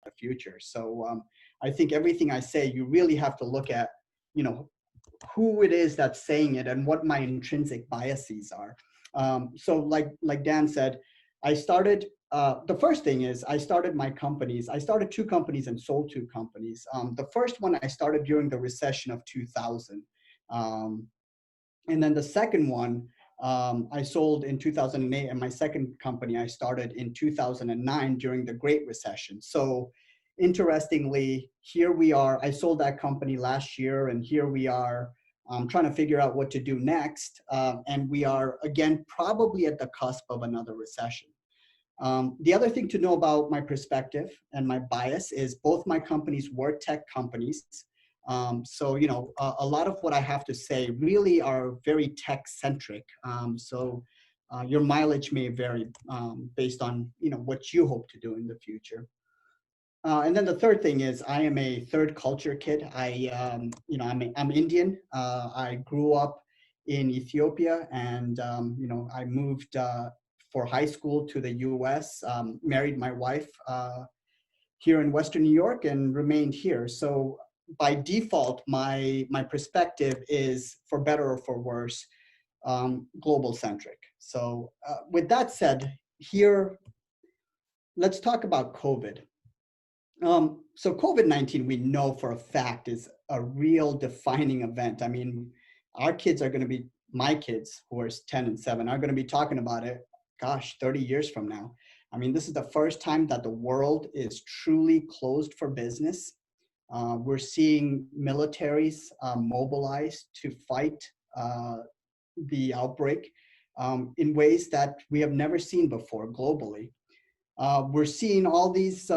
the future. So I think everything I say, you really have to look at, who it is that's saying it and what my intrinsic biases are. So like Dan said, I started, the first thing is I started my companies. I started 2 companies and sold 2 companies. The first one I started during the recession of 2000. And then the second one I sold in 2008, and my second company I started in 2009 during the Great Recession. So interestingly, here we are. I sold that company last year, and here we are trying to figure out what to do next. And we are, again, probably at the cusp of another recession. The other thing to know about my perspective and my bias is both my companies were tech companies. So, a lot of what I have to say really are very tech-centric. So your mileage may vary based on, what you hope to do in the future. And then the third thing is I am a third culture kid. I'm Indian. I grew up in Ethiopia, and, I moved for high school to the US, married my wife here in Western New York, and remained here. So by default, my perspective is, for better or for worse, global centric. So with that said, here, let's talk about COVID. So COVID-19, we know for a fact, is a real defining event. I mean, our kids are going to be, my kids who are 10 and 7 are going to be talking about it, 30 years from now. I mean, this is the first time that the world is truly closed for business. We're seeing militaries mobilized to fight the outbreak in ways that we have never seen before globally. We're seeing all these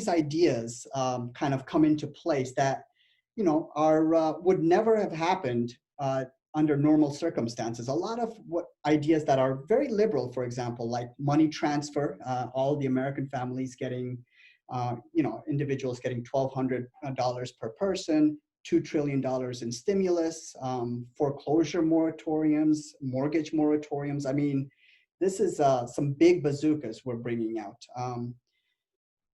ideas kind of come into place that, are would never have happened under normal circumstances. A lot of ideas that are very liberal, for example, like money transfer, all the American families getting, individuals getting $1,200 per person, $2 trillion in stimulus, foreclosure moratoriums, mortgage moratoriums. I mean, this is some big bazookas we're bringing out.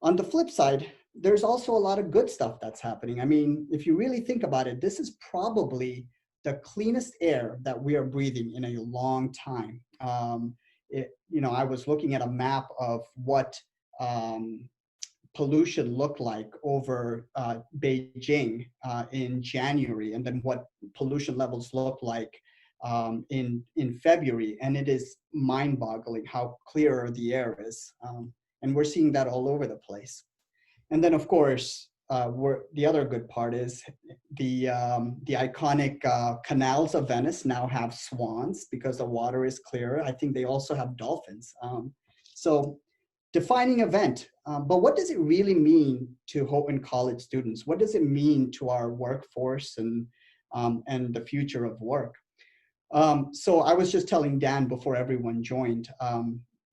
On the flip side, there's also a lot of good stuff that's happening. I mean, if you really think about it, this is probably the cleanest air that we are breathing in a long time. I was looking at a map of what pollution looked like over Beijing in January, and then what pollution levels look like in February, and it is mind-boggling how clear the air is, and we're seeing that all over the place. And then, of course, the other good part is the iconic canals of Venice now have swans because the water is clearer. I think they also have dolphins. So defining event, but what does it really mean to Houghton College students? What does it mean to our workforce and the future of work? So I was just telling Dan before everyone joined,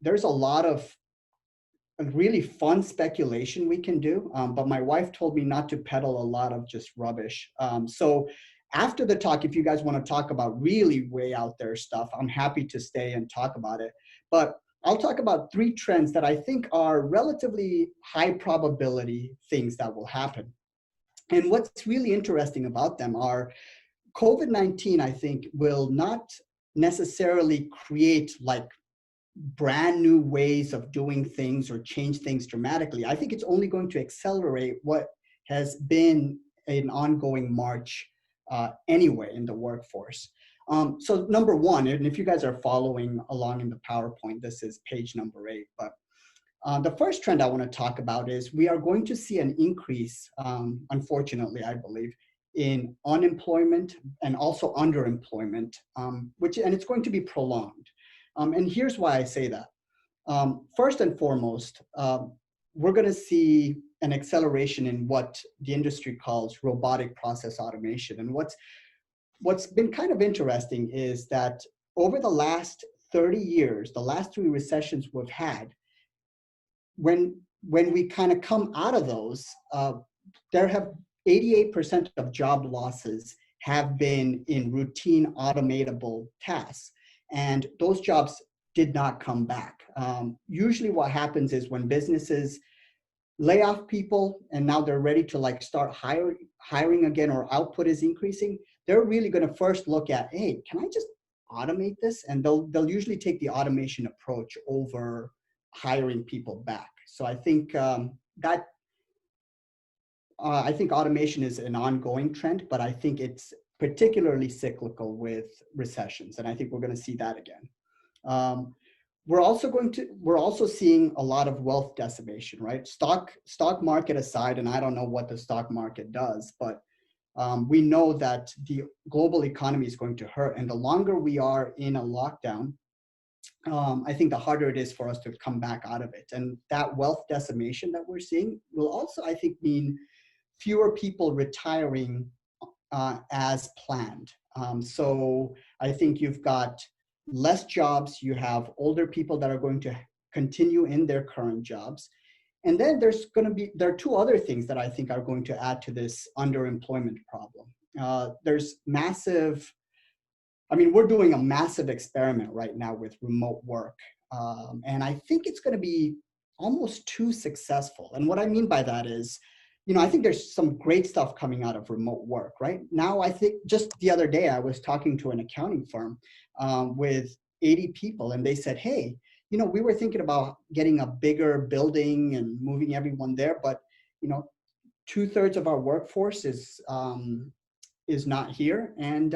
there's a lot of really fun speculation we can do, but my wife told me not to peddle a lot of just rubbish. So after the talk, if you guys want to talk about really way out there stuff, I'm happy to stay and talk about it. But I'll talk about 3 trends that I think are relatively high probability things that will happen. And what's really interesting about them are COVID-19, I think, will not necessarily create like brand new ways of doing things or change things dramatically. I think it's only going to accelerate what has been an ongoing march anyway in the workforce. So number one, and if you guys are following along in the PowerPoint, this is page number 8, but the first trend I want to talk about is we are going to see an increase, unfortunately, I believe, in unemployment and also underemployment, and it's going to be prolonged. And here's why I say that. First and foremost, we're going to see an acceleration in what the industry calls robotic process automation. And what's been kind of interesting is that over the last 30 years, the last 3 recessions we've had, when we kind of come out of those, there have 88% of job losses have been in routine automatable tasks. And those jobs did not come back. Usually what happens is when businesses lay off people and now they're ready to like start hiring again, or output is increasing, they're really going to first look at, hey, can I just automate this? And they'll usually take the automation approach over hiring people back. So I think that I think automation is an ongoing trend, but I think it's particularly cyclical with recessions, and I think we're going to see that again. Um, we're also seeing a lot of wealth decimation, right? Stock market aside, and I don't know what the stock market does, but we know that the global economy is going to hurt, and the longer we are in a lockdown, I think the harder it is for us to come back out of it. And that wealth decimation that we're seeing will also, I think, mean fewer people retiring as planned. So I think you've got less jobs, you have older people that are going to continue in their current jobs. And then there are two other things that I think are going to add to this underemployment problem. There's massive, I mean, we're doing a massive experiment right now with remote work. And I think it's going to be almost too successful. And what I mean by that is, I think there's some great stuff coming out of remote work, right? Now, I think just the other day, I was talking to an accounting firm with 80 people, and they said, hey, we were thinking about getting a bigger building and moving everyone there, but, 2/3 of our workforce is not here. And,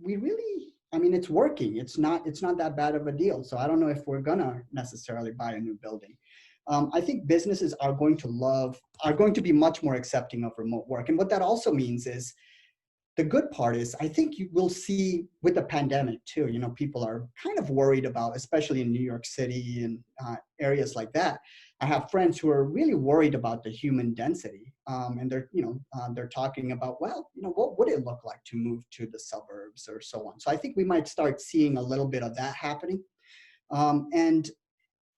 we really, I mean, it's working. It's not that bad of a deal. So I don't know if we're gonna necessarily buy a new building. I think businesses are going to be much more accepting of remote work. And what that also means is, the good part is, I think you will see with the pandemic too, people are kind of worried about, especially in New York City and areas like that. I have friends who are really worried about the human density. And they're talking about, well, what would it look like to move to the suburbs or so on. So I think we might start seeing a little bit of that happening.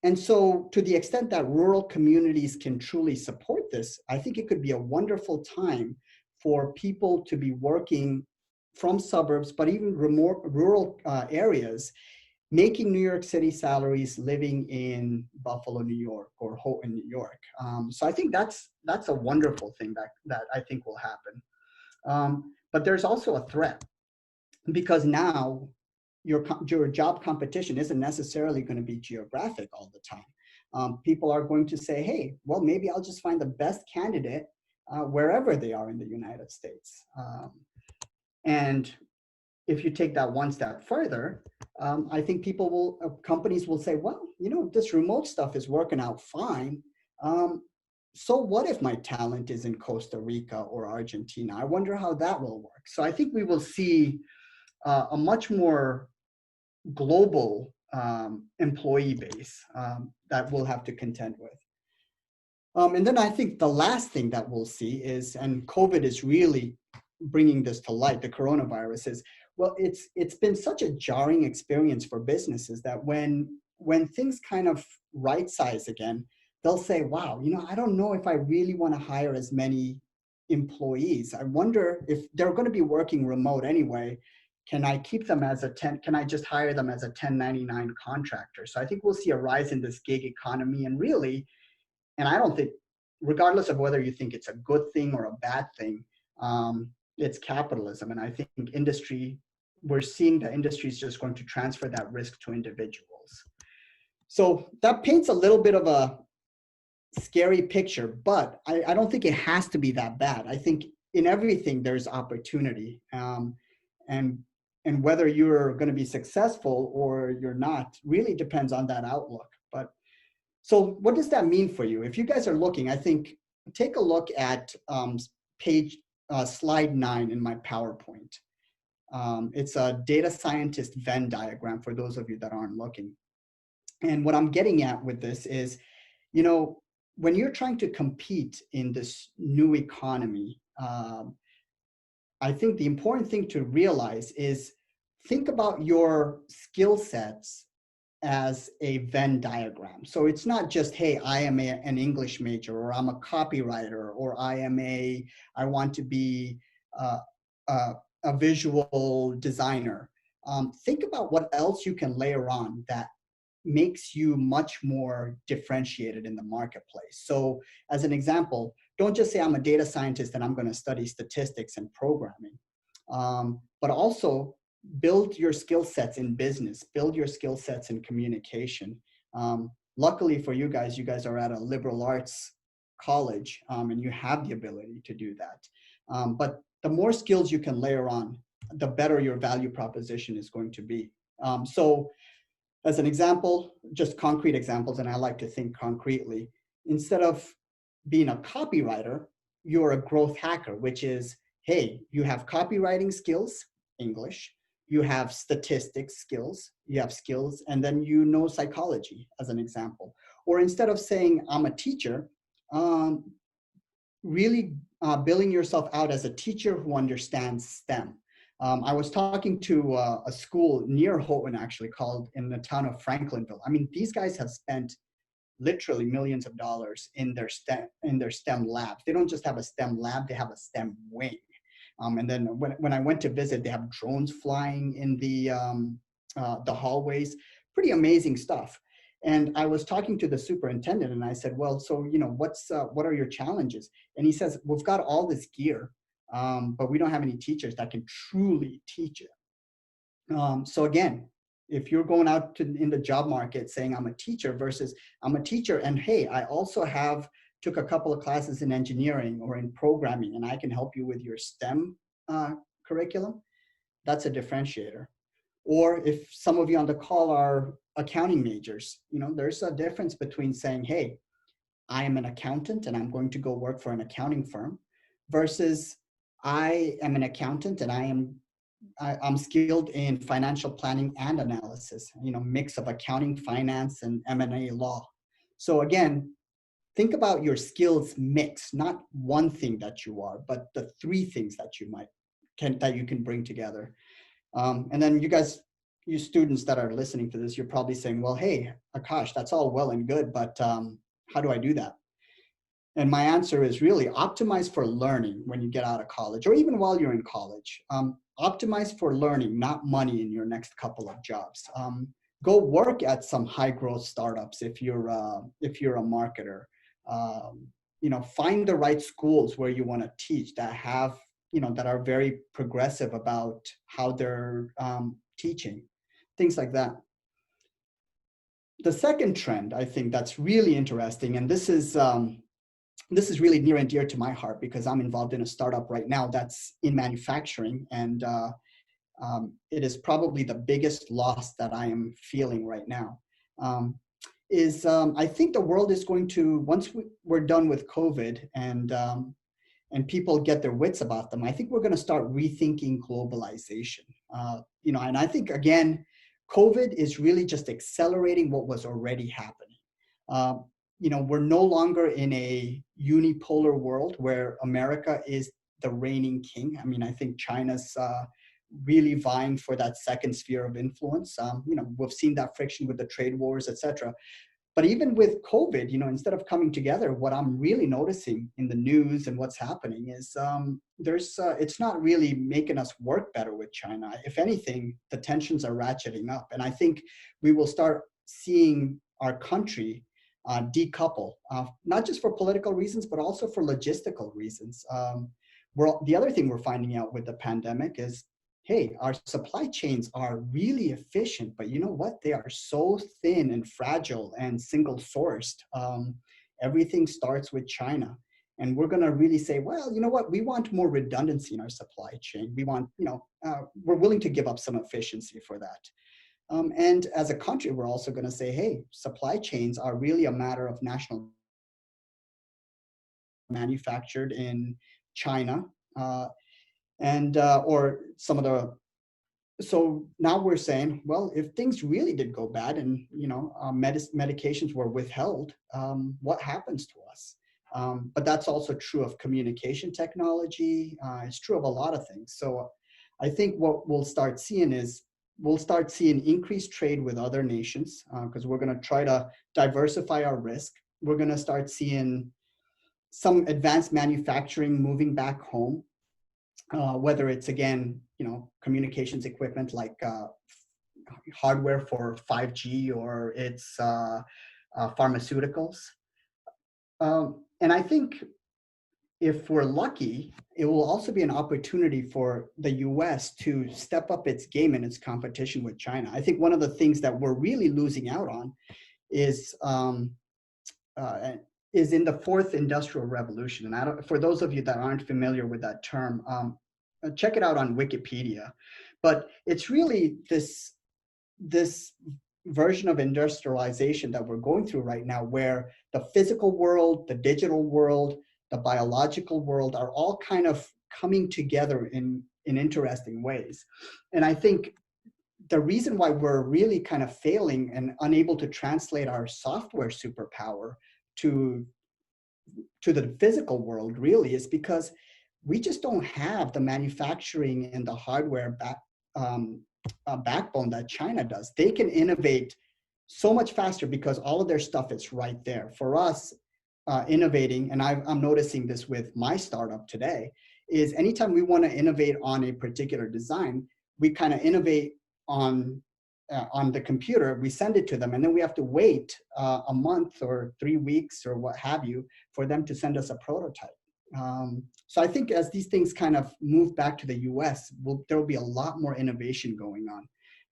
And so to the extent that rural communities can truly support this, I think it could be a wonderful time for people to be working from suburbs, but even remote rural areas, making New York City salaries, living in Buffalo, New York, or Houghton, New York. So I think that's a wonderful thing that I think will happen. But there's also a threat, because now your job competition isn't necessarily going to be geographic all the time. People are going to say, hey, well, maybe I'll just find the best candidate wherever they are in the United States. And if you take that one step further, I think companies will say, well, this remote stuff is working out fine. So what if my talent is in Costa Rica or Argentina? I wonder how that will work. So I think we will see a much more global employee base that we'll have to contend with. And then I think the last thing that we'll see is, and COVID is really bringing this to light, the coronavirus is, well, it's been such a jarring experience for businesses that when things kind of right size again, they'll say, wow, I don't know if I really want to hire as many employees. I wonder if they're going to be working remote anyway. Can I keep them can I just hire them as a 1099 contractor? So I think we'll see a rise in this gig economy, and really, and I don't think, regardless of whether you think it's a good thing or a bad thing, it's capitalism. And I think we're seeing the industry is just going to transfer that risk to individuals. So that paints a little bit of a scary picture, but I don't think it has to be that bad. I think in everything there's opportunity. And whether you're going to be successful or you're not really depends on that outlook. But so what does that mean for you? If you guys are looking, I think take a look at slide 9 in my PowerPoint. It's a data scientist Venn diagram for those of you that aren't looking. And what I'm getting at with this is, when you're trying to compete in this new economy, I think the important thing to realize is, think about your skill sets as a Venn diagram. So it's not just, hey, I am an English major, or I'm a copywriter, or I want to be a visual designer. Think about what else you can layer on that makes you much more differentiated in the marketplace. So as an example, don't just say I'm a data scientist and I'm going to study statistics and programming, but also build your skill sets in business, build your skill sets in communication. Luckily for you guys are at a liberal arts college, and you have the ability to do that. But the more skills you can layer on, the better your value proposition is going to be. So as an example, just concrete examples, and I like to think concretely, instead of being a copywriter, you're a growth hacker, which is, hey, you have copywriting skills, English, you have statistics skills, you have skills, and then you know psychology, as an example. Or instead of saying, I'm a teacher, um, really billing yourself out as a teacher who understands STEM. I was talking to a school near Houghton, actually, called in the town of Franklinville. I mean, these guys have spent literally millions of dollars in their STEM labs. They don't just have a STEM lab; they have a STEM wing. And then when I went to visit, they have drones flying in the hallways. Pretty amazing stuff. And I was talking to the superintendent, and I said, "Well, so what are your challenges?" And he says, "We've got all this gear, but we don't have any teachers that can truly teach it." So again, if you're going out in the job market saying I'm a teacher versus I'm a teacher and hey, I also took a couple of classes in engineering or in programming and I can help you with your STEM curriculum, that's a differentiator. Or if some of you on the call are accounting majors, there's a difference between saying, hey, I am an accountant and I'm going to go work for an accounting firm versus I am an accountant and I'm skilled in financial planning and analysis, mix of accounting, finance, and M&A law. So again, think about your skills mix, not one thing that you are, but the three things that you can bring together. And then you students that are listening to this, you're probably saying, well, hey, Akash, that's all well and good, but how do I do that? And my answer is really optimize for learning when you get out of college or even while you're in college. Optimize for learning, not money in your next couple of jobs. Go work at some high growth startups if you're a marketer. Find the right schools where you want to teach that have, that are very progressive about how they're teaching, things like that. The second trend, I think that's really interesting, and this is really near and dear to my heart because I'm involved in a startup right now that's in manufacturing, and it is probably the biggest loss that I am feeling right now. I think the world is going to, once we're done with COVID and people get their wits about them, I think we're going to start rethinking globalization. And I think, again, COVID is really just accelerating what was already happening. We're no longer in a unipolar world where America is the reigning king. I mean, I think China's really vying for that second sphere of influence. We've seen that friction with the trade wars, et cetera. But even with COVID, instead of coming together, what I'm really noticing in the news and what's happening is it's not really making us work better with China. If anything, the tensions are ratcheting up. And I think we will start seeing our country decouple, not just for political reasons, but also for logistical reasons. The other thing we're finding out with the pandemic is, hey, our supply chains are really efficient, but you know what? They are so thin and fragile and single sourced. Everything starts with China. And we're going to really say, well, you know what? We want more redundancy in our supply chain. We want, we're willing to give up some efficiency for that. And as a country, we're also going to say, hey, supply chains are really a matter of national manufactured in China. Or some of the, so now we're saying, well, if things really did go bad and, medications were withheld, what happens to us? But that's also true of communication technology. It's true of a lot of things. So I think what we'll start seeing increased trade with other nations because we're going to try to diversify our risk. We're going to start seeing some advanced manufacturing moving back home. Whether it's, again, communications equipment like hardware for 5G, or it's pharmaceuticals. And I think if we're lucky, it will also be an opportunity for the US to step up its game in its competition with China. I think one of the things that we're really losing out on is uh, is in the fourth industrial revolution. And I don't, for those of you that aren't familiar with that term, check it out on Wikipedia. But it's really this version of industrialization that we're going through right now, where the physical world, the digital world, the biological world are all kind of coming together in interesting ways. And I think the reason why we're really kind of failing and unable to translate our software superpower to the physical world really is because we just don't have the manufacturing and the hardware backbone that China does. They can innovate so much faster because all of their stuff is right there. For us, innovating, and I'm noticing this with my startup today, is anytime we want to innovate on a particular design, we kind of innovate on the computer, we send it to them, and then we have to wait a month or 3 weeks or what have you for them to send us a prototype. So I think as these things kind of move back to the US, there will be a lot more innovation going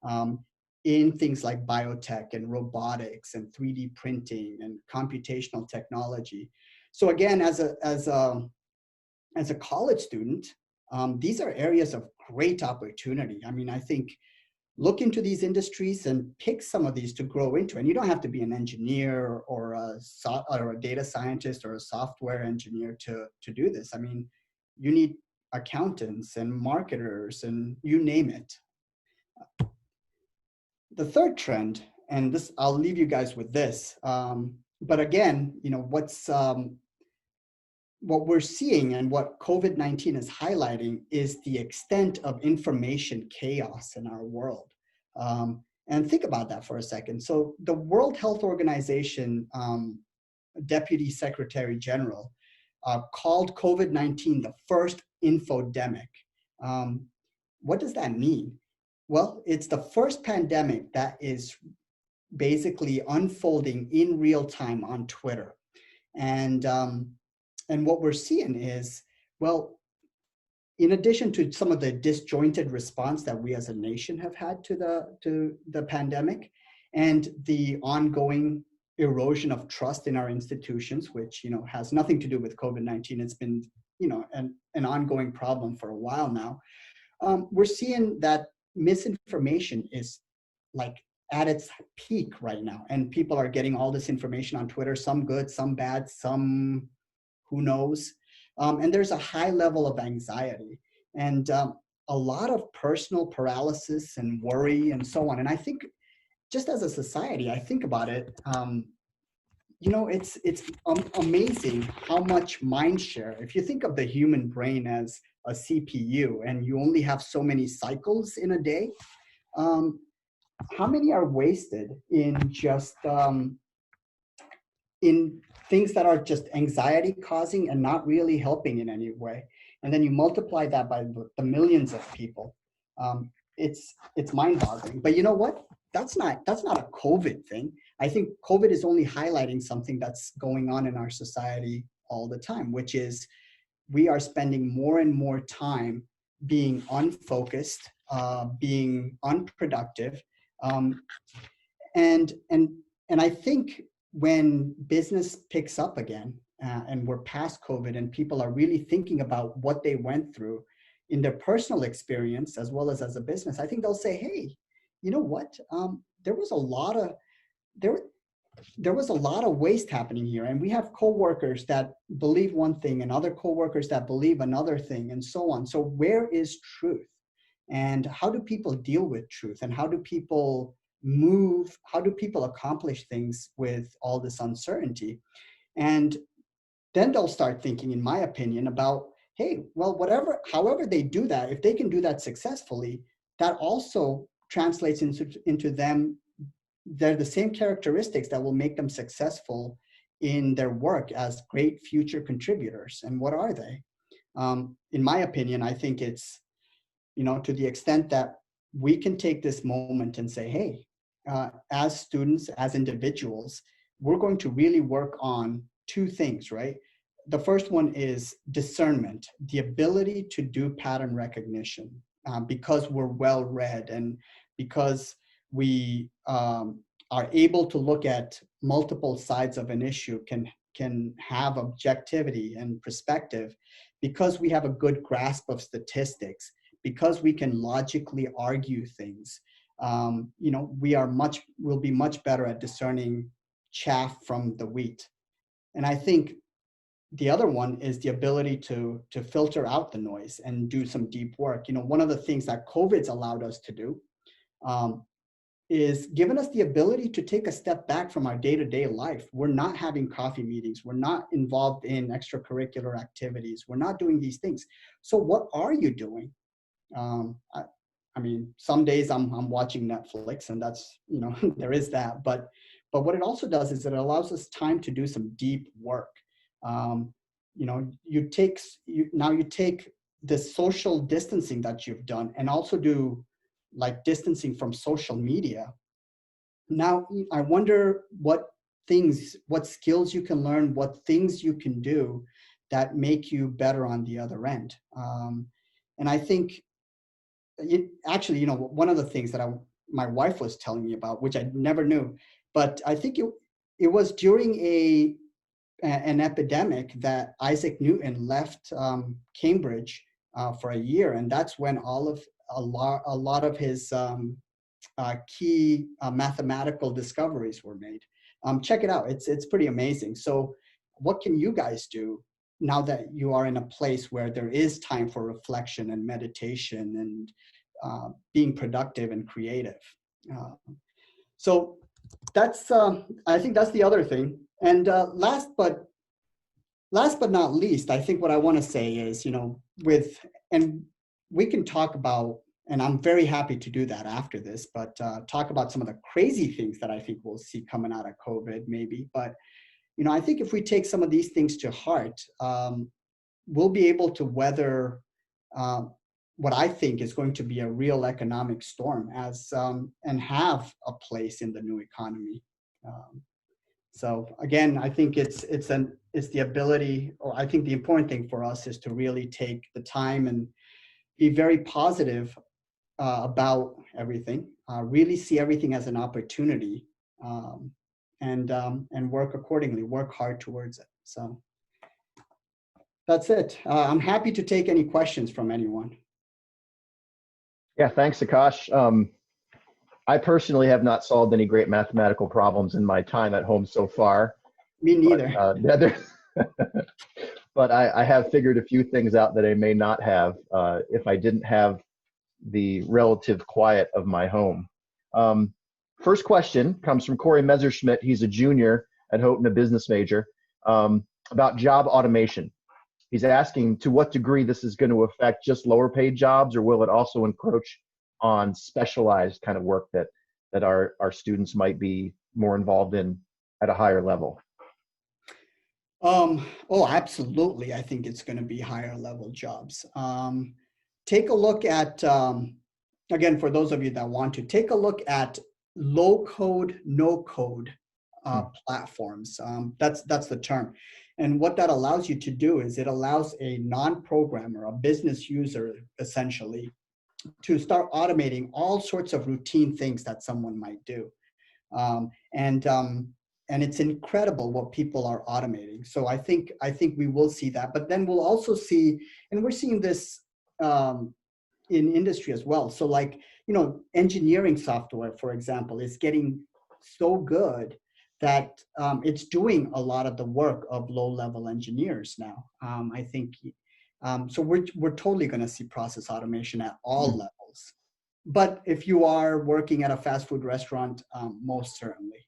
on in things like biotech and robotics and 3D printing and computational technology. So again, as a college student, these are areas of great opportunity. I mean, I think look into these industries and pick some of these to grow into. And you don't have to be an engineer or a data scientist or a software engineer to do this. I mean, you need accountants and marketers and you name it. The third trend, and this, I'll leave you guys with this. But again, you know, what we're seeing and what COVID-19 is highlighting is the extent of information chaos in our world. And think about that for a second. So the World Health Organization Deputy Secretary General called COVID-19 the first infodemic. What does that mean? Well, it's the first pandemic that is basically unfolding in real time on Twitter. And what we're seeing is, well, in addition to some of the disjointed response that we as a nation have had to the pandemic and the ongoing erosion of trust in our institutions, which, you know, has nothing to do with COVID-19. It's been, you know, an ongoing problem for a while now. We're seeing that misinformation is like at its peak right now. And people are getting all this information on Twitter, some good, some bad, some who knows. And there's a high level of anxiety and a lot of personal paralysis and worry and so on. And I think just as a society, I think about it, you know, it's amazing how much mind share, if you think of the human brain as a CPU and you only have so many cycles in a day, how many are wasted in just in things that are just anxiety causing and not really helping in any way? And then you multiply that by the millions of people. It's mind-boggling. But you know what? That's not a COVID thing. I think COVID is only highlighting something that's going on in our society all the time, which is we are spending more and more time being unfocused, being unproductive, and I think when business picks up again and we're past COVID and people are really thinking about what they went through in their personal experience as well as a business, I think they'll say, hey, you know what? There was a lot of waste happening here, and we have coworkers that believe one thing and other coworkers that believe another thing and so on. So where is truth? And how do people deal with truth? And how do people move? How do people accomplish things with all this uncertainty? And then they'll start thinking, in my opinion, about, hey, well, however they do that, if they can do that successfully, that also translates into them. They're the same characteristics that will make them successful in their work as great future contributors. And what are they? In my opinion, I think it's, you know, to the extent that we can take this moment and say, hey, as students, as individuals, we're going to really work on two things, right? The first one is discernment, the ability to do pattern recognition, because we're well read and because we are able to look at multiple sides of an issue, can have objectivity and perspective, because we have a good grasp of statistics, because we can logically argue things. We'll be much better at discerning chaff from the wheat. And I think the other one is the ability to filter out the noise and do some deep work. One of the things that COVID's allowed us to do, is given us the ability to take a step back from our day-to-day life. We're not having coffee meetings. We're not involved in extracurricular activities. We're not doing these things. So what are you doing? I mean, some days I'm watching Netflix, and that's, there is that. But what it also does is it allows us time to do some deep work. You take the social distancing that you've done and also do like distancing from social media. Now, I wonder what skills you can learn, what things you can do that make you better on the other end. And I think one of the things that my wife was telling me about, which I never knew, but I think it was during an epidemic that Isaac Newton left Cambridge for a year, and that's when a lot of his key mathematical discoveries were made. Check it out; it's pretty amazing. So, what can you guys do now that you are in a place where there is time for reflection and meditation and being productive and creative? So that's I think that's the other thing. And last but not least, I think what I want to say is, and we can talk about, and I'm very happy to do that after this, but talk about some of the crazy things that I think we'll see coming out of COVID maybe. But, I think if we take some of these things to heart, we'll be able to weather what I think is going to be a real economic storm and have a place in the new economy. So again, I think it's the ability, or I think the important thing for us is to really take the time and be very positive about everything, really see everything as an opportunity, and work accordingly, work hard towards it. So that's it. I'm happy to take any questions from anyone. Yeah, thanks, Akash. I personally have not solved any great mathematical problems in my time at home so far. Me neither. But I have figured a few things out that I may not have if I didn't have the relative quiet of my home. First question comes from Corey Messerschmidt. He's a junior at Houghton, a business major, about job automation. He's asking to what degree this is going to affect just lower paid jobs, or will it also encroach on specialized kind of work that our students might be more involved in at a higher level? Oh, absolutely. I think it's going to be higher level jobs. Take a look at, again, for those of you that want to, take a look at low code, no code platforms. That's the term. And what that allows you to do is it allows a non-programmer, a business user, essentially, to start automating all sorts of routine things that someone might do. And it's incredible what people are automating. So I think we will see that, but then we'll also see, and we're seeing this in industry as well. So like, engineering software, for example, is getting so good that it's doing a lot of the work of low-level engineers now. I think, so we're totally going to see process automation at all levels. But if you are working at a fast food restaurant, most certainly.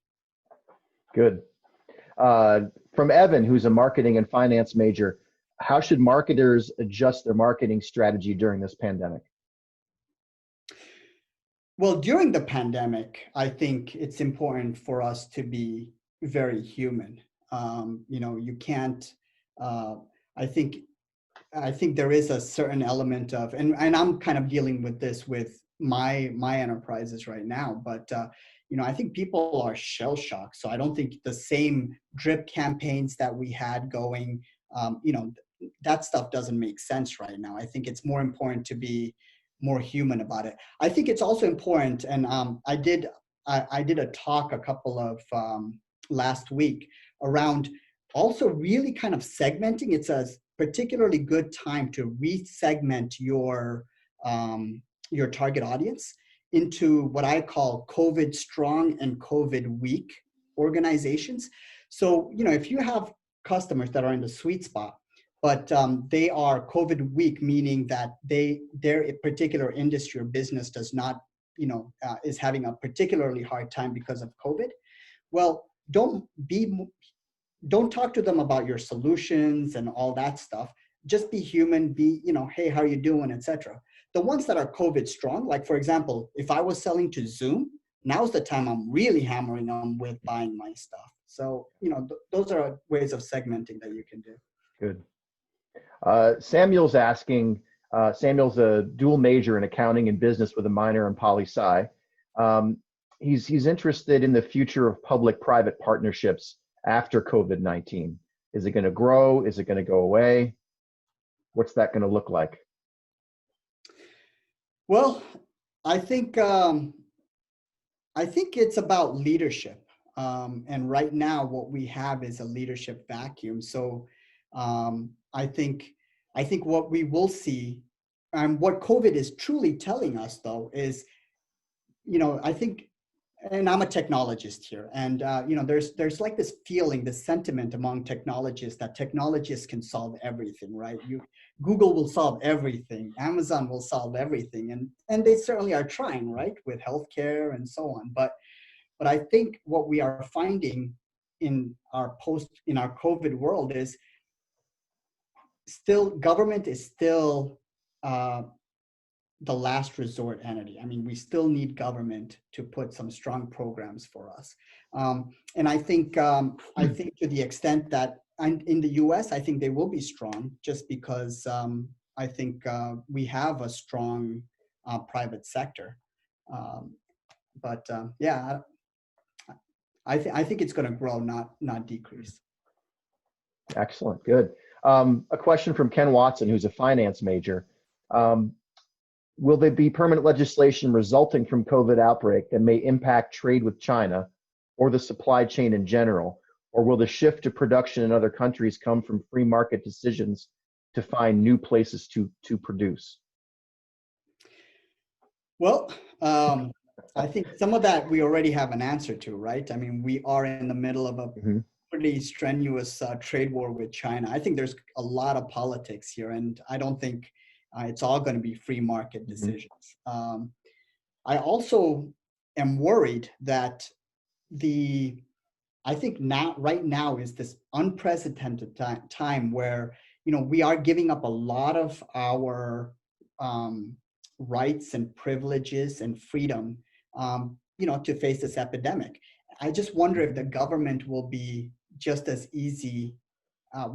Good. From Evan, who's a marketing and finance major, how should marketers adjust their marketing strategy during this pandemic? Well, during the pandemic, I think it's important for us to be very human. You can't, I think there is a certain element of, and I'm kind of dealing with this with my enterprises right now. But I think people are shell shocked. So I don't think the same drip campaigns that we had going, that stuff doesn't make sense right now. I think it's more important to be more human about it. I think it's also important, and I did a talk a couple of last week around also really kind of segmenting. It's a particularly good time to re-segment your target audience into what I call COVID strong and COVID weak organizations. So, if you have customers that are in the sweet spot, but they are COVID weak, meaning that their particular industry or business does not, is having a particularly hard time because of COVID. Well, don't talk to them about your solutions and all that stuff. Just be human, hey, how are you doing, etc. The ones that are COVID strong, like for example, if I was selling to Zoom, now's the time I'm really hammering them with buying my stuff. So, those are ways of segmenting that you can do. Good. Samuel's asking, Samuel's a dual major in accounting and business with a minor in poli-sci. He's interested in the future of public-private partnerships after COVID-19. Is it going to grow? Is it going to go away? What's that going to look like? Well, I think it's about leadership. And right now what we have is a leadership vacuum. So I think what we will see, and what COVID is truly telling us though, is, I think, and I'm a technologist here, and there's like this feeling, this sentiment among technologists that technologists can solve everything, right? Google will solve everything, Amazon will solve everything, and they certainly are trying, right, with healthcare and so on. But I think what we are finding in our COVID world is still government is still the last resort entity. I mean, we still need government to put some strong programs for us. And I think to the extent that in the US, I think they will be strong just because I think we have a strong private sector. Yeah, I think it's going to grow, not decrease. Excellent, good. A question from Ken Watson, who's a finance major. Will there be permanent legislation resulting from COVID outbreak that may impact trade with China or the supply chain in general? Or will the shift to production in other countries come from free market decisions to find new places to produce? Well, I think some of that we already have an answer to, right? I mean, we are in the middle of a pretty strenuous trade war with China. I think there's a lot of politics here, and I don't think it's all going to be free market decisions. I also am worried that I think right now is this unprecedented time where, we are giving up a lot of our rights and privileges and freedom, to face this epidemic. I just wonder if the government will be just as easy,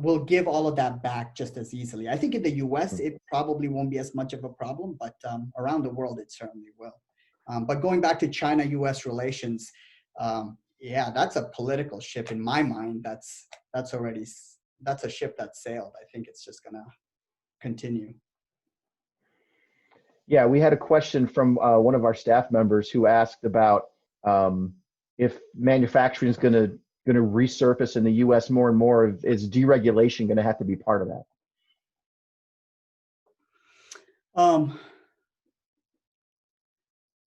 will give all of that back just as easily. I think in the US, it probably won't be as much of a problem, but around the world, it certainly will. But going back to China-US relations, yeah, that's a political ship in my mind. That's a ship that sailed. I think it's just gonna continue. Yeah, we had a question from one of our staff members who asked about if manufacturing is going to resurface in the U.S. more and more. Is deregulation going to have to be part of that?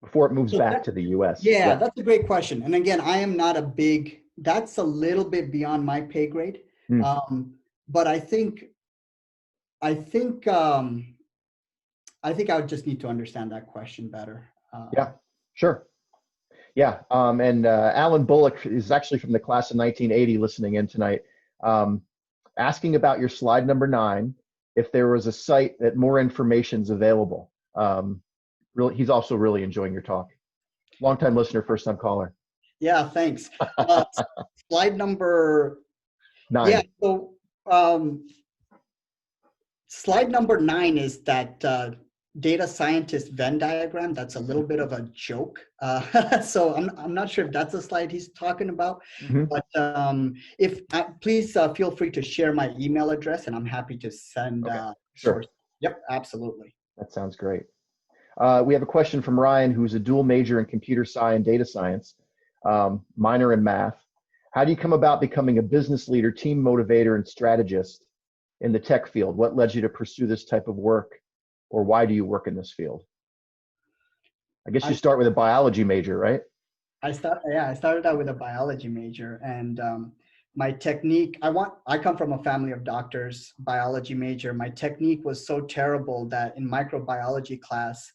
Before it moves back to the U.S. Yeah, that's a great question. And again, I am not that's a little bit beyond my pay grade. But I think I would just need to understand that question better. Yeah, sure. Yeah, and Alan Bullock is actually from the class of 1980 listening in tonight, asking about your slide number 9, if there was a site that more information is available. He's also really enjoying your talk. Long-time listener, first-time caller. Yeah, thanks. Slide number 9. Yeah, so slide number 9 is that data scientist Venn diagram. That's a little bit of a joke. So I'm not sure if that's a slide he's talking about, Mhm. but if please feel free to share my email address and I'm happy to send Okay, source. sure. Yep, absolutely. That sounds great. We have a question from Ryan, who's a dual major in computer science and data science, minor in math. How do you come about becoming a business leader, team motivator, and strategist in the tech field? What led you to pursue this type of work, or why do you work in this field? I guess you I start with a biology major, right? I started out with a biology major, and my technique. I come from a family of doctors, biology major. My technique was so terrible that in microbiology class,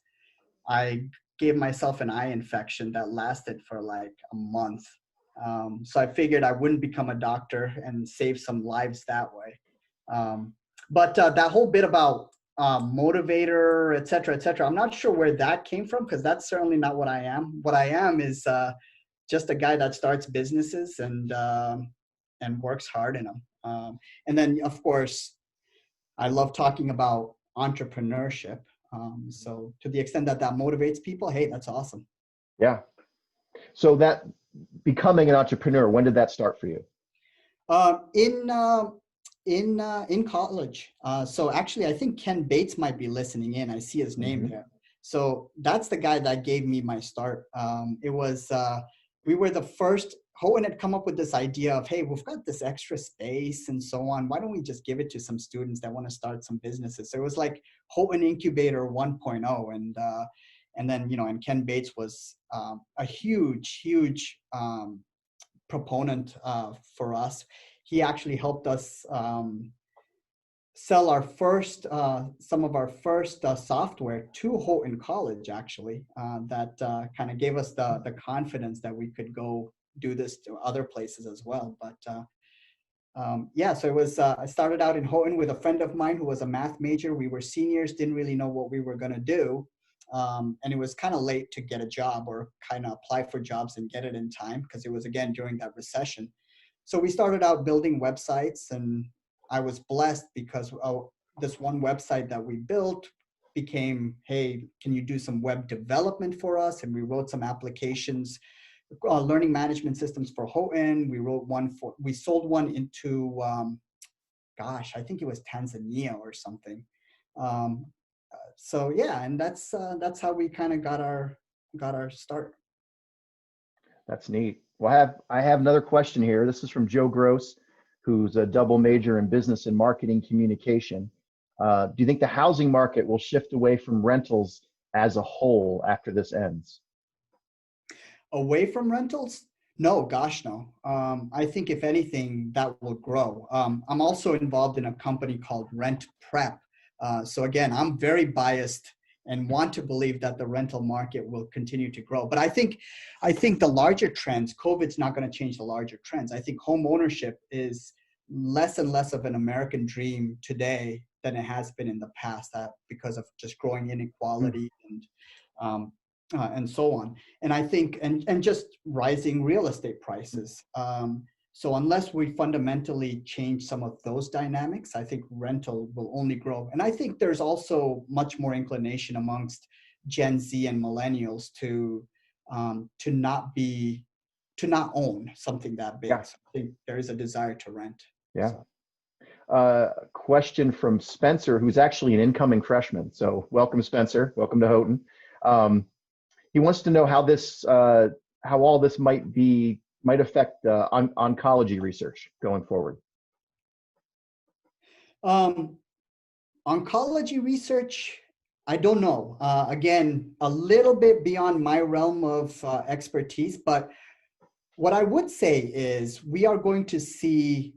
I gave myself an eye infection that lasted for like a month. So I figured I wouldn't become a doctor and save some lives that way. Um, but that whole bit about motivator, et cetera, I'm not sure where that came from because that's certainly not what I am. What I am is just a guy that starts businesses and works hard in them. And then, of course, I love talking about entrepreneurship. So to the extent that that motivates people, hey, that's awesome. Yeah. So that becoming an entrepreneur, when did that start for you? Uh, in uh, in college. So actually, I think Ken Bates might be listening in. I see his name Hmm. there. So that's the guy that gave me my start. It was we were the first. Hohen had come up with this idea of, hey, we've got this extra space and so on. Why don't we just give it to some students that want to start some businesses? So it was like Hohen Incubator 1.0, and then and Ken Bates was a huge proponent for us. He actually helped us sell our first, some of our first software to Houghton College, actually, that kind of gave us the confidence that we could go do this to other places as well. But yeah, so it was, I started out in Houghton with a friend of mine who was a math major. We were seniors, didn't really know what we were going to do. And it was kind of late to get a job or kind of apply for jobs and get it in time because it was, again, during that recession. So we started out building websites, and I was blessed because this one website that we built became, hey, can you do some web development for us? And we wrote some applications, learning management systems for Houghton. We sold one into, gosh, I think it was Tanzania or something. Um, so yeah, and that's how we kind of got our start. That's neat. Well, I have another question here. This is from Joe Gross, who's a double major in business and marketing communication. Do you think the housing market will shift away from rentals as a whole after this ends? Away from rentals? No, gosh, no. I think if anything, that will grow. I'm also involved in a company called Rent Prep. So again, I'm very biased and want to believe that the rental market will continue to grow. But I think the larger trends, COVID's not going to change the larger trends. I think home ownership is less and less of an American dream today than it has been in the past, because of just growing Hmm. inequality and so on. And I think, and just rising real estate prices. So unless we fundamentally change some of those dynamics, I think rental will only grow. And I think there's also much more inclination amongst Gen Z and millennials to not own something that big. Yeah, So I think there is a desire to rent. yeah. So Question from Spencer, who's actually an incoming freshman. So welcome, Spencer. Welcome to Houghton. Um, he wants to know how all this might affect oncology research going forward. um, oncology research, I don't know. Again, a little bit beyond my realm of expertise, but what I would say is we are going to see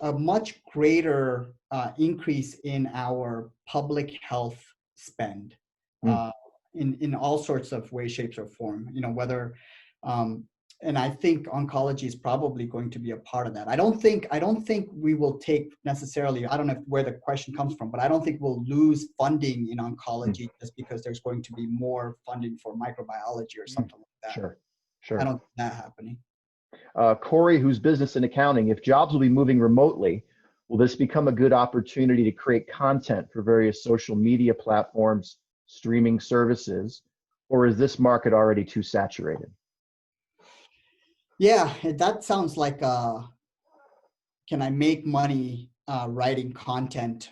a much greater increase in our public health spend Mm, uh, in all sorts of ways, shapes, or form. Whether um, and I think oncology is probably going to be a part of that. I don't think we will take necessarily. I don't know where the question comes from, but I don't think we'll lose funding in mm, oncology just because there's going to be more funding for microbiology or mm. something like that. Sure, I sure. don't see that happening. Corey, who's business and accounting, if jobs will be moving remotely, Will this become a good opportunity to create content for various social media platforms, streaming services, or is this market already too saturated? Yeah, that sounds like can I make money writing content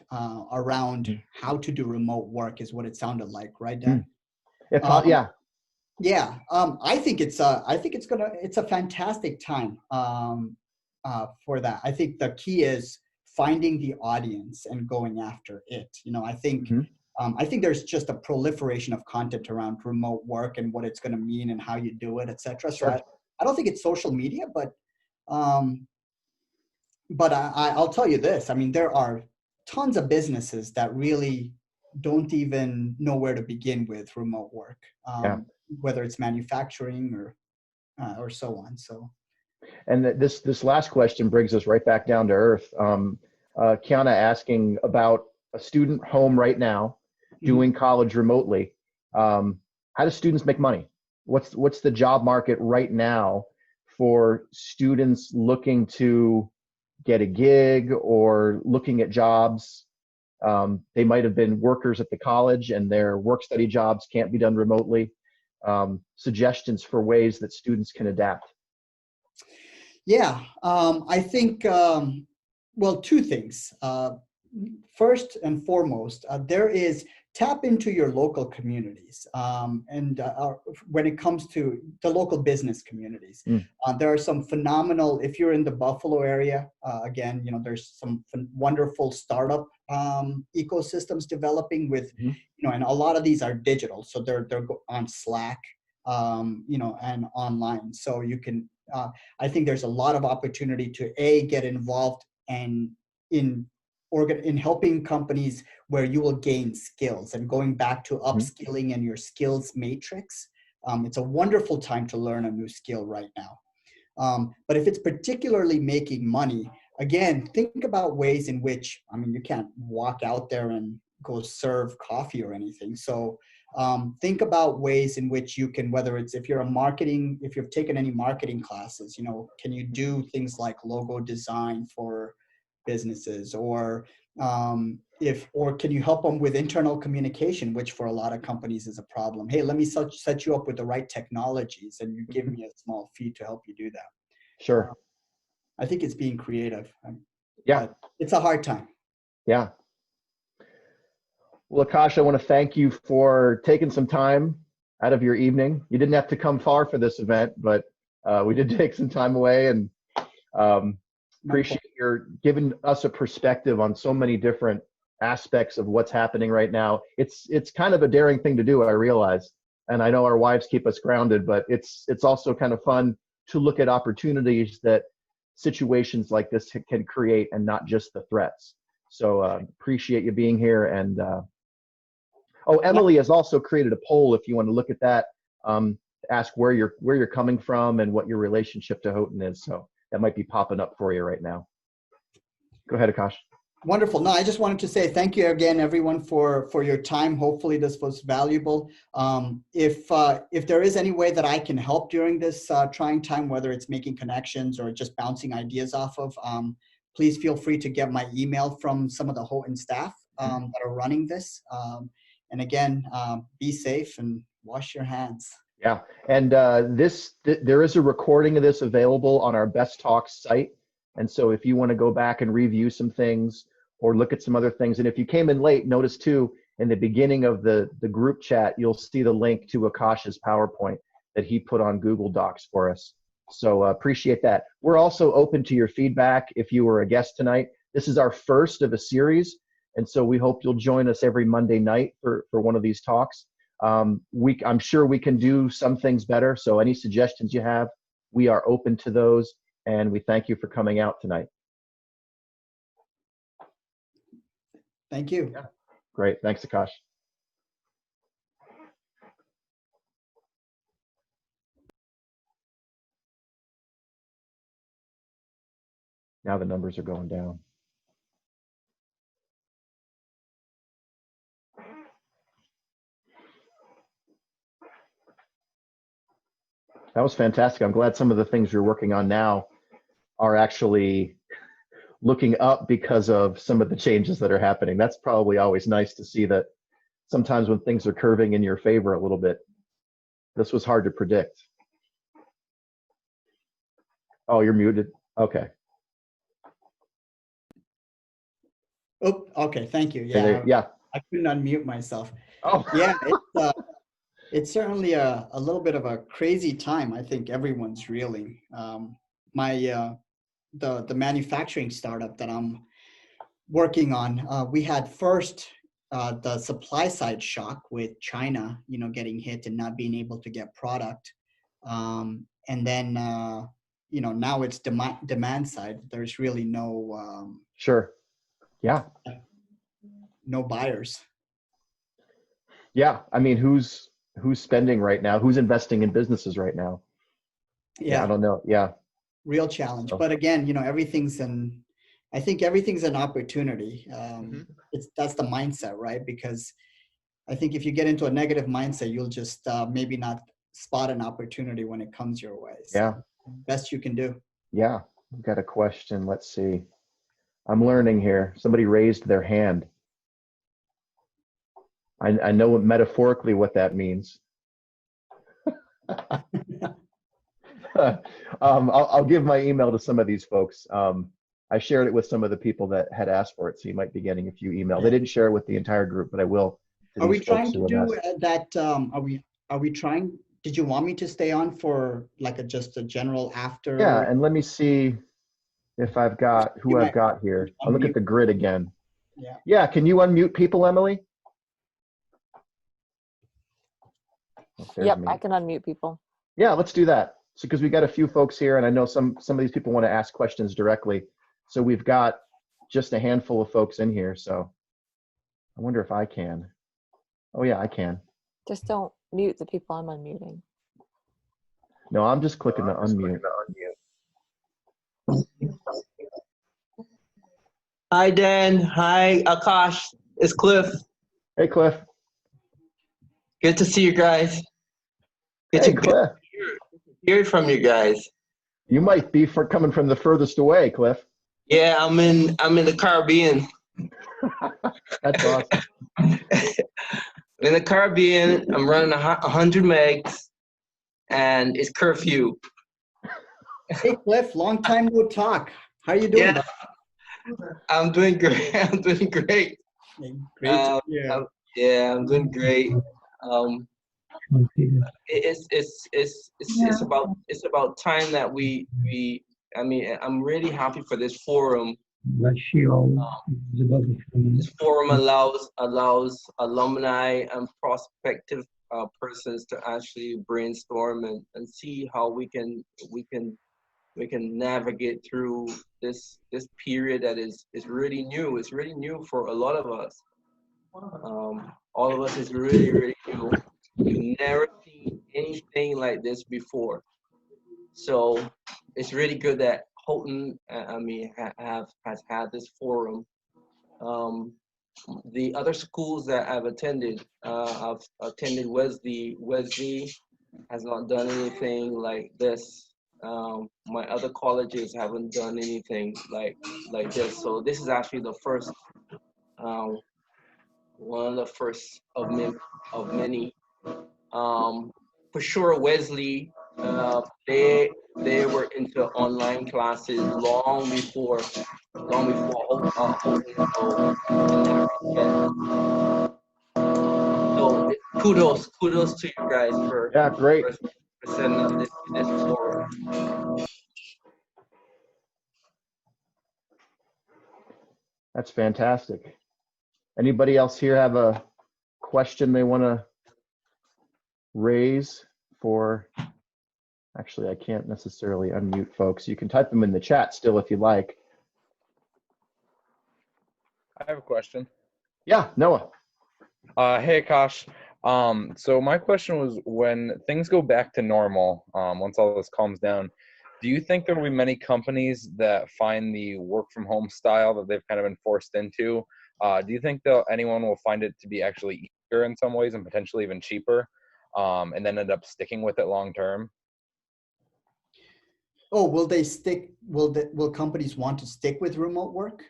around how to do remote work is what it sounded like, right, Dan? Um, Yeah. yeah, I think it's a fantastic time for that. I think the key is finding the audience and going after it. You know, Hmm. I think there's just a proliferation of content around remote work and what it's going to mean and how you do it, et cetera. So Sure. I don't think it's social media, um, but I'll tell you this. I mean, there are tons of businesses that really don't even know where to begin with remote work, Yeah. whether it's manufacturing or so on. So And this last question brings us right back down to earth. Kiana asking about a student home right now mhm. doing college remotely. How do students make money? What's the job market right now for students looking to get a gig or looking at jobs? They might have been workers at the college and their work study jobs can't be done remotely. Suggestions for ways that students can adapt. Yeah, I think, well, two things. First and foremost, there is tap into your local communities. When it comes to the local business communities, Mm. there are some phenomenal, if you're in the Buffalo area, again, you know, there's some wonderful startup ecosystems developing with, Mhm. you know, and a lot of these are digital. So they're on Slack, you know, and online. So you can, I think there's a lot of opportunity to get involved and in in helping companies where you will gain skills and going back to Mhm. upskilling and your skills matrix. It's a wonderful time to learn a new skill right now. But if it's particularly making money, again, think about ways in which, I mean, you can't walk out there and go serve coffee or anything. So think about ways in which you can, whether it's if you're a marketing, if you've taken any marketing classes, you know, can you do things like logo design for businesses, or or can you help them with internal communication, which for a lot of companies is a problem. Hey, let me set you up with the right technologies and you give Mhm. me a small fee to help you do that. Sure. I think it's being creative, Yeah. but it's a hard time. Yeah. Well, Akash, I want to thank you for taking some time out of your evening. You didn't have to come far for this event, but we did take some time away, and um, My pleasure. appreciate your giving us a perspective on so many different aspects of what's happening right now. It's kind of a daring thing to do, I realize, and I know our wives keep us grounded, but it's also kind of fun to look at opportunities that situations like this can create, and not just the threats. So appreciate you being here, and oh, Emily has also created a poll if you want to look at that. Ask where you're coming from and what your relationship to Houghton is. So that might be popping up for you right now. Go ahead, Akash. Wonderful. No, I just wanted to say thank you again, everyone, for your time. Hopefully, this was valuable. If there is any way that I can help during this trying time, whether it's making connections or just bouncing ideas off of, please feel free to get my email from some of the Houghton staff that are running this. And again, be safe and wash your hands. Yeah, and there is a recording of this available on our Best Talks site, and so if you want to go back and review some things or look at some other things, and if you came in late, notice too in the beginning of the group chat, you'll see the link to Akash's PowerPoint that he put on Google Docs for us. So appreciate that. We're also open to your feedback if you were a guest tonight. This is our first of a series, and so we hope you'll join us every Monday night for one of these talks. I'm sure we can do some things better. So any suggestions you have, we are open to those. And we thank you for coming out tonight. Thank you. Yeah. Great. Thanks, Akash. Now the numbers are going down. That was fantastic. I'm glad some of the things you're working on now are actually looking up because of some of the changes that are happening. That's probably always nice to see that sometimes when things are curving in your favor a little bit. This was hard to predict. Oh, you're muted. Okay. Oh, okay. Thank you. Yeah. I couldn't unmute myself. Oh. Yeah, it's certainly a little bit of a crazy time. I think everyone's reeling. The manufacturing startup that I'm working on, we had first the supply side shock with China, getting hit and not being able to get product, and then now it's demand side. There's really Sure. Yeah. no buyers. Yeah. I mean, who's spending right now? Who's investing in businesses right now? Yeah, I don't know. Yeah. Real challenge. So. But again, I think everything's an opportunity. That's the mindset, right? Because I think if you get into a negative mindset, you'll just maybe not spot an opportunity when it comes your way. So Yeah. best you can do. Yeah. I've got a question. Let's see. I'm learning here. Somebody raised their hand. I know metaphorically what that means. I'll give my email to some of these folks. I shared it with some of the people that had asked for it, so you might be getting a few emails. They didn't share it with the entire group, but I will. Are we trying to do that? Are we trying? Did you want me to stay on for like just a general after? Yeah, and let me see if I've got who I've got here. I'll look at the grid again. Yeah. Yeah, can you unmute people, Emily? Yep, I can unmute people. Yeah, let's do that. So because we got a few folks here, and I know some of these people want to ask questions directly. So we've got just a handful of folks in here. So I wonder if I can. Oh yeah, I can. Just don't mute the people I'm unmuting. No, I'm just clicking the unmute. Hi, Dan. Hi, Akash. It's Cliff. Hey, Cliff. Good to see you guys. Hey, Cliff. Hear from you guys. You might be coming from the furthest away, Cliff. Yeah, I'm in the Caribbean. That's awesome. In the Caribbean, I'm running 100 megs, and it's curfew. Hey, Cliff. Long time no talk. How are you doing? Yeah, I'm doing great. I'm doing great. Great. Yeah, I'm doing great. It's about time that we I'm really happy for this forum. This forum allows alumni and prospective persons to actually brainstorm and see how we can navigate through this period that is really new. It's really new for a lot of us. All of us is really new. We've never seen anything like this before. So it's really good that Houghton, has had this forum. The other schools that I've attended Wesley. Wesley has not done anything like this. My other colleges haven't done anything like this. So this is actually the first, one of the first of many. For sure, Wesley, they were into online classes long before so kudos to you guys for great. for setting up this forum. That's fantastic. Anybody else here have a question they want to raise for? Actually, I can't necessarily unmute folks. You can type them in the chat still if you like. I have a question. Yeah, Noah. Hey, Akash. So my question was, when things go back to normal, once all this calms down, do you think there will be many companies that find the work from home style that they've kind of been forced into? Do you think anyone will find it to be actually easier in some ways and potentially even cheaper, and then end up sticking with it long term? Oh, will they stick? Will companies want to stick with remote work?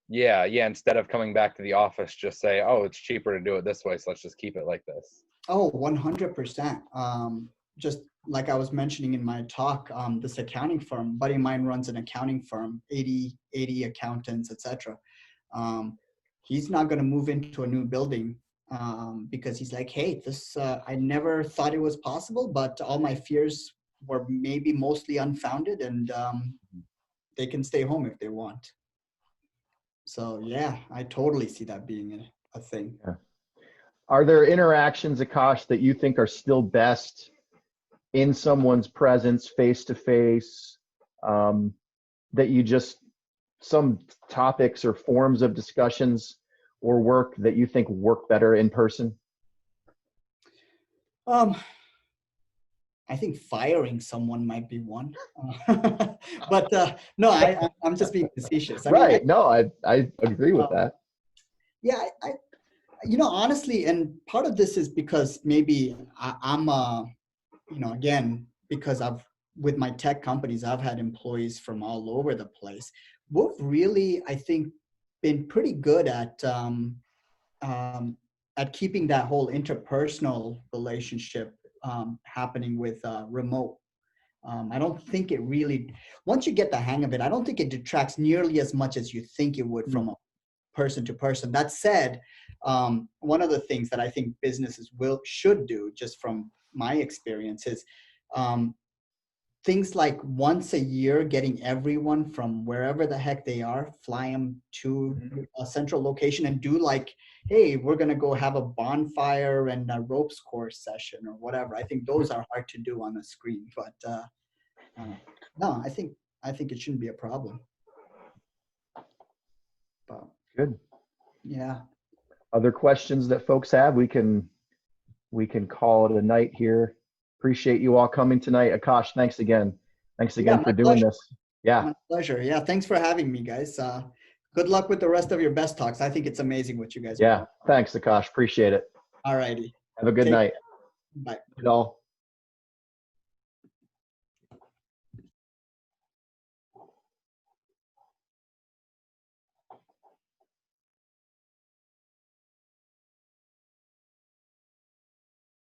Yeah, instead of coming back to the office, just say, oh, it's cheaper to do it this way, so let's just keep it like this. Oh, 100%. Just like I was mentioning in my talk, this accounting firm, buddy of mine runs an accounting firm, 80 accountants, etc. He's not going to move into a new building because he's like, hey, this, I never thought it was possible, but all my fears were maybe mostly unfounded, and they can stay home if they want. So yeah, I totally see that being a thing. Yeah. Are there interactions, Akash, that you think are still best in someone's presence, face to face, that you just, some topics or forms of discussions or work that you think work better in person? I think firing someone might be one, but no, I'm just being facetious. Right? No, I agree with that. Yeah, honestly, and part of this is because maybe I'm again, because with my tech companies, I've had employees from all over the place. We've really, I think, been pretty good at keeping that whole interpersonal relationship happening with remote. I don't think it really, once you get the hang of it, I don't think it detracts nearly as much as you think it would from a person to person. That said, one of the things that I think businesses should do, just from my experience, is things like once a year, getting everyone from wherever the heck they are, fly them to a central location and do like, hey, we're going to go have a bonfire and a ropes course session or whatever. I think those are hard to do on a screen, but no, I think it shouldn't be a problem. But good. Yeah. Other questions that folks have, we can call it a night here. Appreciate you all coming tonight. Akash, thanks again. Thanks again for doing this. Yeah. My pleasure. Yeah. Thanks for having me, guys. Good luck with the rest of your best talks. I think it's amazing what you guys are doing. Thanks, Akash. Appreciate it. All righty. Have a good night. Bye. Good all.